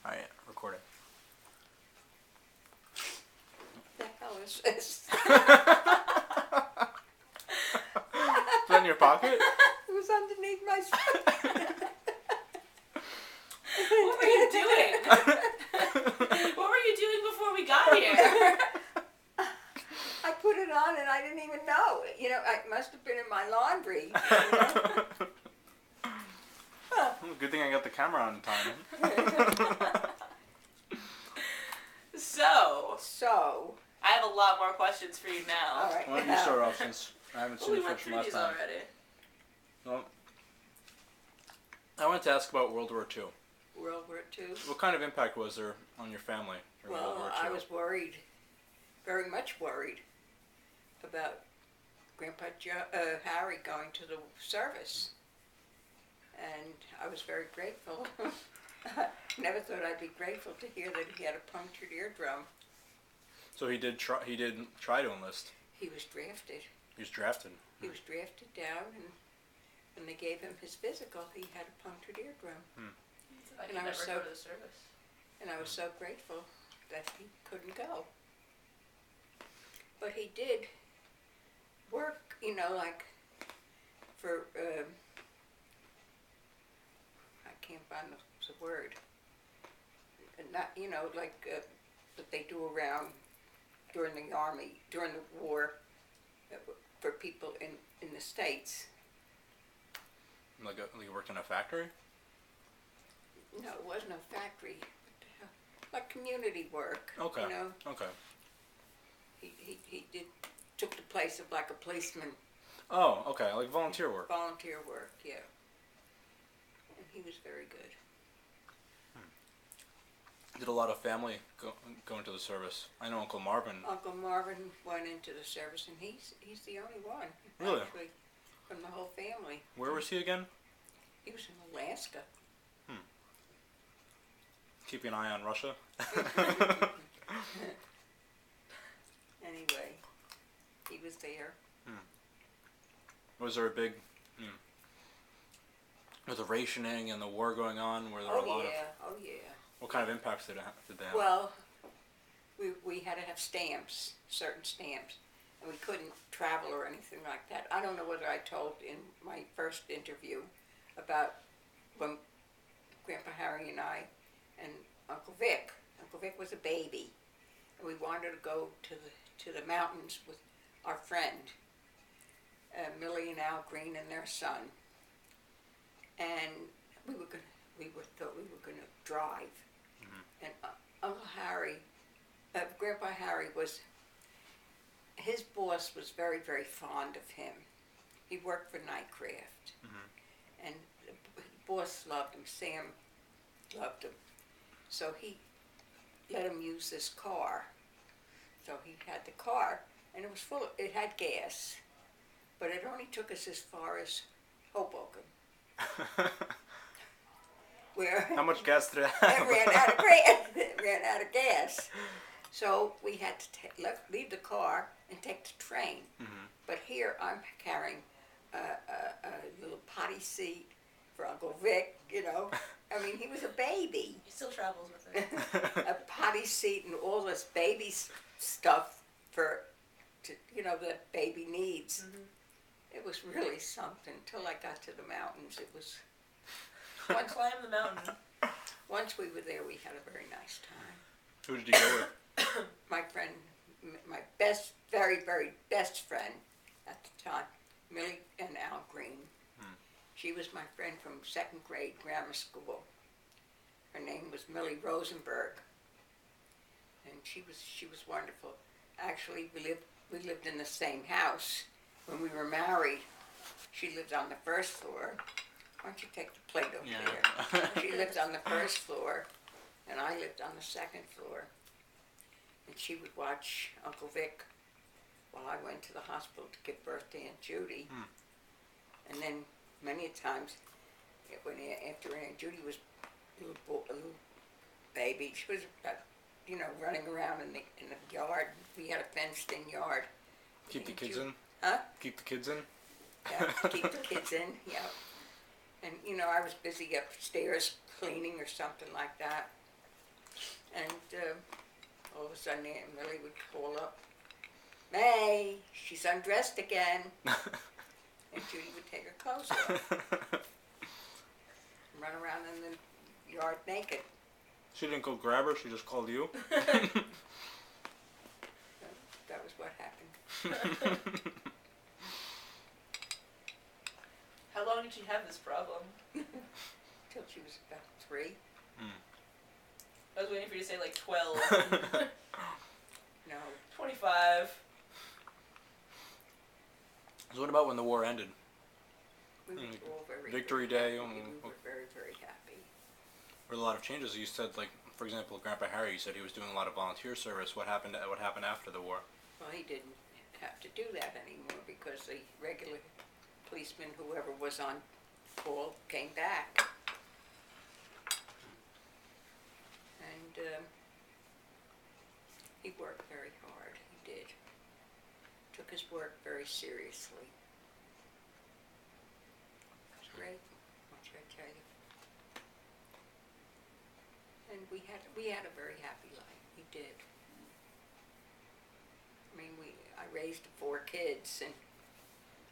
Alright, recording. The hell is this? Is that in your pocket? It was underneath my sweater. What were you doing? What were you doing before we got here? I put it on and I didn't even know. You know, it must have been in my laundry. You know? Good thing I got the camera on in time. So, I have a lot more questions for you now. All right. Why don't you start off since I haven't seen We you went from through last these time. already. Well, I wanted to ask about World War II. World War II. What kind of impact was there on your family during World War Well, II? I was worried, very much worried, about Grandpa Harry going to the service. And I was very grateful. Never thought I'd be grateful to hear that he had a punctured eardrum. So he did try to enlist. He was drafted. He was drafted. He was drafted down, and when they gave him his physical, he had a punctured eardrum. I And I was never so- go to the service. And I was so grateful that he couldn't go. But he did work, you know, like for, I can't find the word. Not, you know, like that they do around during the army, during the war, for people in the States. Like he worked in a factory? No, it wasn't a factory. Like community work. Okay. You know, Okay. he took the place of like a policeman. Oh, okay. Like volunteer work. Volunteer work, yeah. And he was very good. Did a lot of family go into the service? I know Uncle Marvin. Uncle Marvin went into the service, and he's the only one. Really? Actually, from the whole family. Where was he again? He was in Alaska. Keeping an eye on Russia. Anyway, he was there. Was there a big, with the rationing and the war going on? Were there a lot of? Oh yeah. What kind of impacts did they have? Well, we had to have stamps, certain stamps, and we couldn't travel or anything like that. I don't know whether I told in my first interview about when Grandpa Harry and I and Uncle Vic was a baby, and we wanted to go to the mountains with our friend, Millie and Al Green and their son, and we thought we were going to drive. And Uncle Harry, Grandpa Harry his boss was very, very fond of him. He worked for Nightcraft. And the boss loved him, Sam loved him. So he let him use this car. So he had the car, and it was it had gas. But it only took us as far as Hoboken. Where How much gas did it it have? ran out of gas. So we had to leave the car and take the train. But here I'm carrying a little potty seat for Uncle Vic, you know. I mean, he was a baby. He still travels with it. A potty seat and all this baby stuff that baby needs. It was really something. Till I got to the mountains, it was... One climb the mountain. Once we were there, we had a very nice time. Who did you go with? My friend, my very, very best friend at the time, Millie and Al Green. She was my friend from second grade grammar school. Her name was Millie Rosenberg, and she was wonderful. Actually, we lived in the same house when we were married. She lived on the first floor. Why don't you take the plate over there? She lived on the first floor, and I lived on the second floor. And she would watch Uncle Vic while I went to the hospital to give birth to Aunt Judy. And then many times, after Aunt Judy was a little baby, she was, running around in the yard. We had a fenced-in yard. Keep the kids in? Huh? Keep the kids in? Yeah, keep the kids in, yeah. And, I was busy upstairs cleaning or something like that. And all of a sudden Aunt Millie would call up, May, she's undressed again. And Judy would take her clothes off and run around in the yard naked. She didn't go grab her, she just called you? So that was what happened. How long did she have this problem? Till she was about 3. I was waiting for you to say like 12. No. 25. So what about when the war ended? We were all very, Victory very Day, happy. We were very, very happy. There were a lot of changes. You said, like, for example, Grandpa Harry, you said he was doing a lot of volunteer service. What happened after the war? Well, he didn't have to do that anymore because the regular policeman, whoever was on call, came back. And he worked very hard. He did. Took his work very seriously. It was great. What should I tell you? And we had a very happy life. We did. I mean, I raised 4 kids, and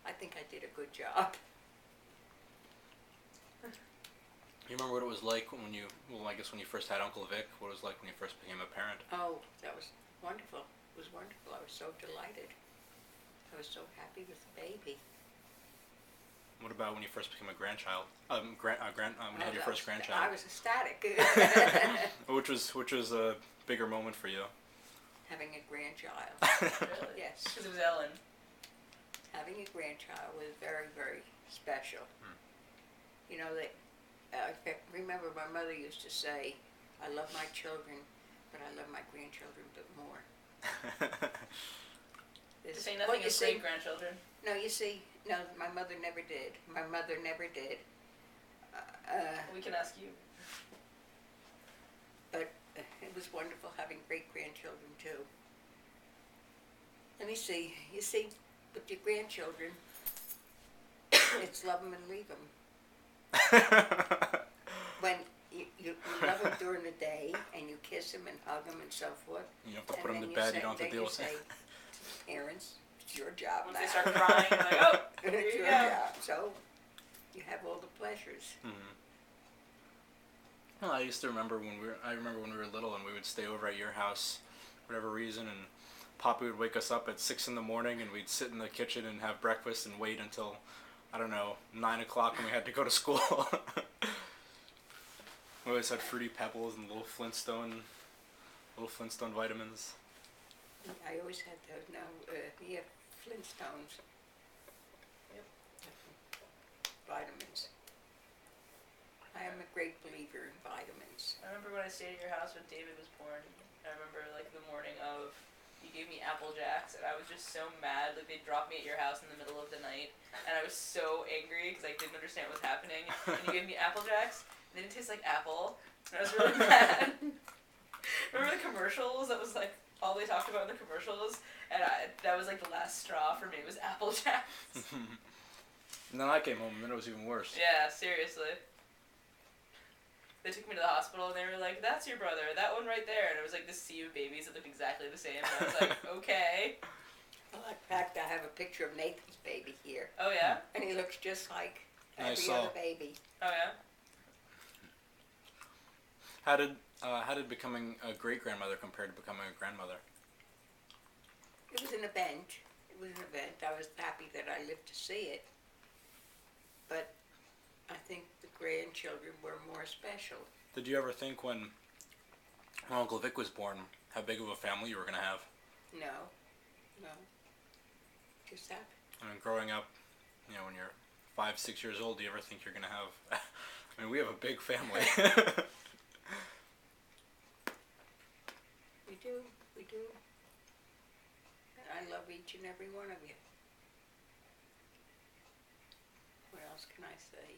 I think I did a good job. You remember what it was like when you, well, I guess when you first had Uncle Vic, what it was like when you first became a parent? Oh, that was wonderful. It was wonderful. I was so delighted. I was so happy with the baby. What about when you first became a grandchild? When you had your first grandchild? I was ecstatic. Which was a bigger moment for you? Having a grandchild. Really? Yes. Because it was Ellen. Having a grandchild was very, very special. You know, I remember my mother used to say, I love my children, but I love my grandchildren but more. To say nothing of great-grandchildren. No, you see, no, my mother never did. My mother never did. We can ask you. But it was wonderful having great-grandchildren too. Let me see, you see, with your grandchildren, it's love them and leave them. When you love them during the day and you kiss them and hug them and so forth. You don't have to put them to bed, you don't have to deal with it. Parents, it's your job Once now. they start crying, you're like, oh, here It's you your go. job, so you have all the pleasures. Well, I used to remember when we were little and we would stay over at your house, for whatever reason, and Papa would wake us up at 6 in the morning and we'd sit in the kitchen and have breakfast and wait until, I don't know, 9 o'clock when we had to go to school. We always had Fruity Pebbles and little Flintstone vitamins. I always had those. No, yeah, Flintstones. Yep. Vitamins. I am a great believer in vitamins. I remember when I stayed at your house when David was born. I remember like the morning of, you gave me Apple Jacks, and I was just so mad. Like they dropped me at your house in the middle of the night, and I was so angry because I didn't understand what was happening. And you gave me Apple Jacks, and they didn't taste like apple, and I was really mad. Remember the commercials? That was like all they talked about in the commercials, and that was like the last straw for me, was Apple Jacks. And then I came home and then it was even worse. Yeah, seriously. They took me to the hospital and they were like, that's your brother, that one right there. And it was like this sea of babies that looked exactly the same. And I was like, okay. Well, in fact, I have a picture of Nathan's baby here. Oh, yeah? And he looks just like I every saw. other baby. Oh, yeah? How did becoming a great-grandmother compare to becoming a grandmother? It was an event. It was an event. I was happy that I lived to see it. But I think the grandchildren were more special. Did you ever think when Uncle Vic was born how big of a family you were going to have? No. Just happened. I mean, growing up, you know, when you're 5, 6 years old, do you ever think you're going to have... I mean, we have a big family. We do. And I love each and every one of you. What else can I say?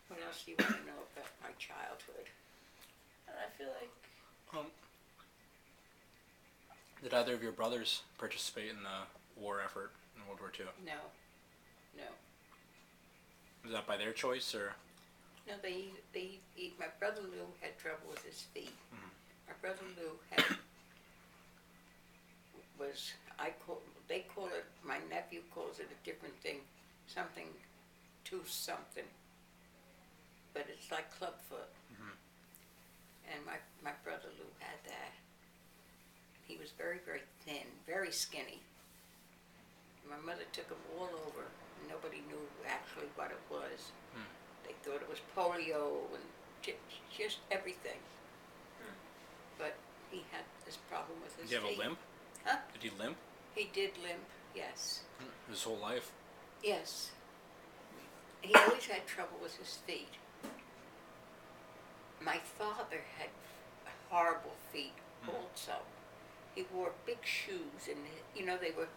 What else do you want to know about my childhood? And I feel like... Did either of your brothers participate in the war effort in World War II? No. Was that by their choice, or...? No, my brother Lou had trouble with his feet. Mhm. My brother Lou had, they call it, my nephew calls it a different thing, something to something. But it's like clubfoot. Mhm. And my brother Lou had that. He was very, very thin, very skinny. My mother took him all over. Nobody knew actually what it was. Hmm. They thought it was polio and just everything. But he had this problem with his Did he have feet. a limp? Huh? Did he limp? He did limp, yes. His whole life? Yes. He always had trouble with his feet. My father had horrible feet also. He wore big shoes, and they were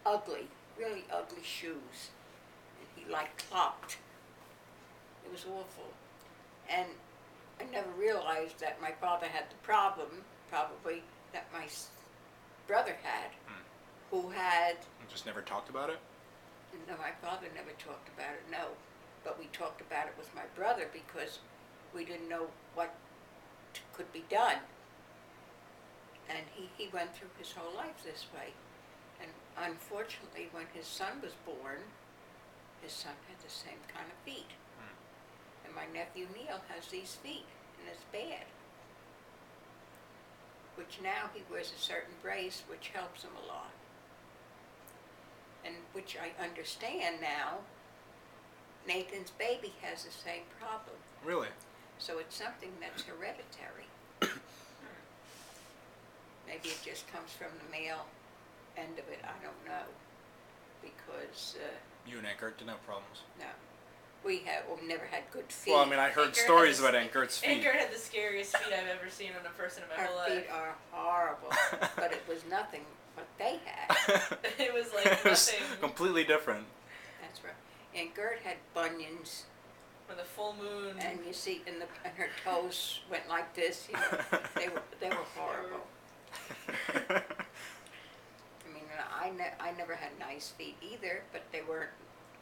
ugly, really ugly shoes. And he clocked. It was awful. And I never realized that my father had the problem, probably, that my brother had, who had... You just never talked about it? No, my father never talked about it, no. But we talked about it with my brother because we didn't know what could be done. And he went through his whole life this way. And unfortunately, when his son was born, his son had the same kind of feet. And my nephew Neil has these feet, and it's bad. Which now he wears a certain brace, which helps him a lot. And which I understand now, Nathan's baby has the same problem. Really? So it's something that's hereditary. Maybe it just comes from the male end of it, I don't know. Because, You and Enkert didn't have problems? no. We never had good feet. Well, I mean, I heard Enkert stories had about Enkert's feet. Enkert had the scariest feet I've ever seen on a person in my Her whole life. feet are horrible, but it was nothing what they had. It was like It was nothing. completely different. That's right. And Gert had bunions, With a full moon. and you see, and her toes went like this. They were horrible. I mean, I never had nice feet either, but they weren't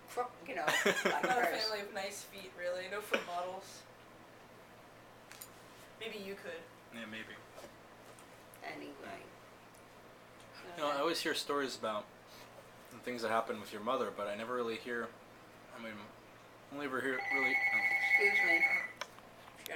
crook, like Not a hers. family of nice feet, really. No foot models. Maybe you could. Yeah, maybe. Anyway. I always hear stories about the things that happen with your mother, but I never really hear. I mean, only ever hear really. Excuse me.